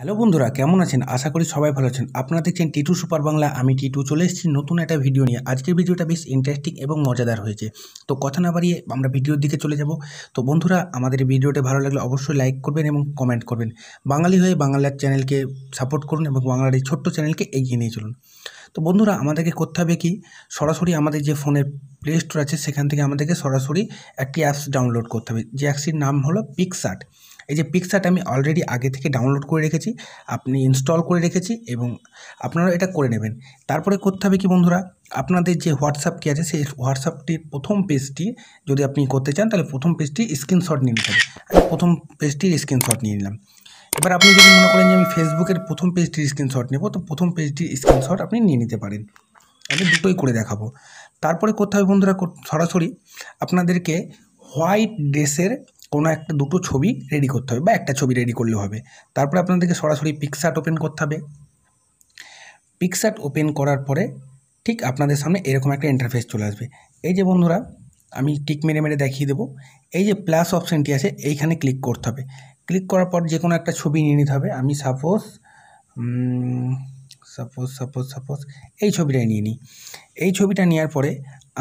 Hello বন্ধুরা, কেমন আছেন? আশা করি সবাই ভালো আছেন। আপনারা দেখছেন টিটু সুপার বাংলা। আমি টিটু চলে এসেছি নতুন একটা ভিডিও নিয়ে। আজকের ভিডিওটা বেশ ইন্টারেস্টিং এবং মজাদার হয়েছে। তো কথা না বাড়িয়ে আমরা ভিডিওর দিকে চলে যাব। তো বন্ধুরা, আমাদের এই ভিডিওটা ভালো লাগলে অবশ্যই লাইক করবেন এবং কমেন্ট করবেন। বাঙালি হয়ে বাংলার চ্যানেলকে সাপোর্ট করুন এবং বাংলার এই ছোট্ট চ্যানেলকে এগিয়ে নিয়ে চলুন। তো বন্ধুরা, আমাদেরকে করতে হবে কি, সরাসরি আমাদের যে ফোনের প্লে স্টোর আছে সেখান থেকে আমাদেরকে সরাসরি একটি অ্যাপস ডাউনলোড করতে হবে, যে অ্যাপসটির নাম হলো পিকশার্ট। এই যে পিকশার্ট আমি অলরেডি আগে থেকে ডাউনলোড করে রেখেছি, আপনি ইনস্টল করে রেখেছি এবং আপনারা এটা করে নেবেন। তারপরে করতে হবে কি বন্ধুরা, আপনাদের যে হোয়াটসঅ্যাপ কি আছে সেই হোয়াটসঅ্যাপটির প্রথম পেজটি যদি আপনি করতে চান তাহলে প্রথম পেজটি স্ক্রিনশট নিয়ে নিতে হবে। আমি প্রথম পেজটির স্ক্রিনশট নিয়ে নিলাম। এবার আপনি যদি মনে করেন যে আমি ফেসবুকের প্রথম পেজটির স্ক্রিনশট নেব, তো প্রথম পেজটির স্ক্রিনশট আপনি নিয়ে নিতে পারেন। আমি দুটোই করে দেখাবো। তারপরে করতে হবে বন্ধুরা, সরাসরি আপনাদেরকে হোয়াইট ড্রেসের কোনো একটা দুটো ছবি রেডি করতে হবে, বা একটা ছবি রেডি করলেও হবে। তারপরে আপনাদেরকে সরাসরি পিকশার্ট ওপেন করতে হবে। পিকশার্ট ওপেন করার পরে ঠিক আপনাদের সামনে এরকম একটা ইন্টারফেস চলে আসবে। এই যে বন্ধুরা, আমি টিক মেরে মেরে দেখিয়ে দেবো। এই যে প্লাস অপশানটি আছে এইখানে ক্লিক করতে হবে। ক্লিক করার পর যে কোনো একটা ছবি নিয়ে নিতে হবে। আমি সাপোজ এই ছবিটাই নিয়ে নিই। এই ছবিটা নেওয়ার পরে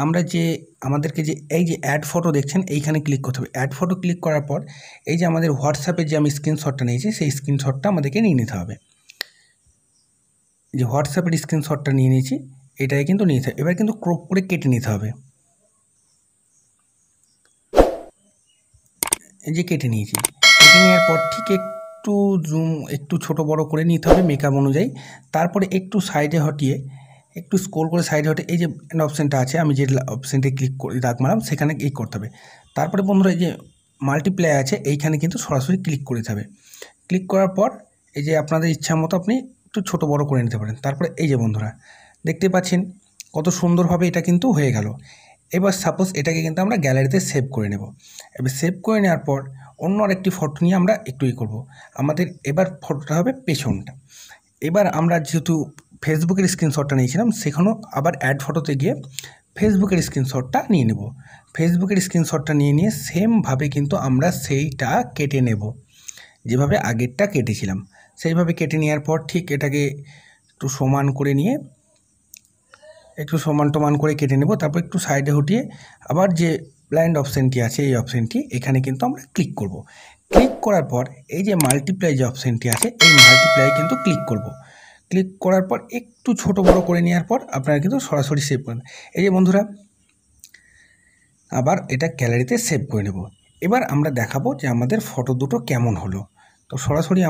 আমরা যে আমাদেরকে যে এই যে অ্যাড ফটো দেখছেন এইখানে ক্লিক করতে হবে। অ্যাড ফটো ক্লিক করার পর এই যে আমাদের হোয়াটসঅ্যাপে যে আমি স্ক্রিনশটটা নিয়েছি সেই স্ক্রিনশটটা আমাদেরকে নিয়ে নিতে হবে। যে হোয়াটসঅ্যাপের স্ক্রিনশটটা নিয়ে নিয়েছি এটাই কিন্তু নিতে হবে। এবার কিন্তু ক্রপ করে কেটে নিতে হবে। এই যে কেটে নিয়েছি, কেটে নেওয়ার পর ঠিক একটু জুম একটু ছোট বড় করে নিতে হবে মেকআপ অনুযায়ী। তারপরে একটু সাইডে হটিয়ে একটু স্ক্রল করে সাইডে হটে এই যে অপশানটা আছে, আমি যে অপশানটি ক্লিক করে দাগ মারলাম সেখানে ক্লিক করতে হবে। তারপরে বন্ধুরা এই যে মাল্টিপ্লাই আছে এইখানে কিন্তু সরাসরি ক্লিক করে দিতে হবে। ক্লিক করার পর এই যে আপনাদের ইচ্ছা মতো আপনি একটু ছোট বড় করে নিতে পারেন। তারপরে এই যে বন্ধুরা দেখতে পাচ্ছেন কত সুন্দরভাবে এটা কিন্তু হয়ে গেল। এবার সাপোজ এটাকে কিন্তু আমরা গ্যালারিতে সেভ করে নেব। এবার সেভ করে নেওয়ার পর অন্য আরেকটি ফটো নিয়ে আমরা একটু করব। আমাদের এবার ফটোটা হবে পেছনটা। এবার আমরা যেহেতু ফেসবুকের স্ক্রিনশটটা নিয়েছিলাম, সেখানেও আবার অ্যাড ফটোতে গিয়ে ফেসবুকের স্ক্রিনশটটা নিয়ে নেব। ফেসবুকের স্ক্রিনশটটা নিয়ে সেমভাবে কিন্তু আমরা সেইটা কেটে নেব, যেভাবে আগেরটা কেটেছিলাম সেইভাবে কেটে নেওয়ার পর ঠিক এটাকে একটু সমান করে নিয়ে একটু সমান টমান করে কেটে নেব। তারপর একটু সাইডে হটিয়ে আবার যে ব্লাইন্ড অপশানটি আছে এই অপশানটি এখানে কিন্তু আমরা ক্লিক করব। ক্লিক করার পর এই যে মাল্টিপ্লাই যে অপশানটি আছে এই মাল্টিপ্লাই কিন্তু ক্লিক করব। ক্লিক করার পর একটু ছোট বড় করে নেওয়ার পর আপনারা কিন্তু সরাসরি সেভ করেন। এই যে বন্ধুরা, আবার এটা গ্যালারিতে সেভ করে নেব। এবার আমরা দেখাবো যে আমাদের ফটো দুটো কেমন হলো। তো সরাসরি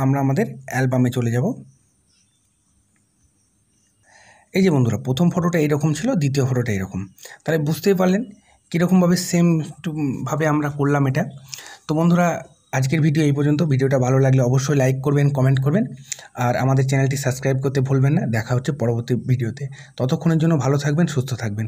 আমরা আমাদের অ্যালবামে চলে যাব। এই যে বন্ধুরা, প্রথম ফটোটা এইরকম ছিল, দ্বিতীয় ফটোটা এরকম। তাহলে বুঝতেই পারলেন কীরকমভাবে সেম ভাবে আমরা করলাম এটা। তো বন্ধুরা, আজকের ভিডিও এই পর্যন্ত। ভিডিওটা ভালো লাগলে অবশ্যই লাইক করবেন, কমেন্ট করবেন, আর আমাদের চ্যানেলটি সাবস্ক্রাইব করতে ভুলবেন না। দেখা হচ্ছে পরবর্তী ভিডিওতে। ততক্ষণের জন্য ভালো থাকবেন, সুস্থ থাকবেন।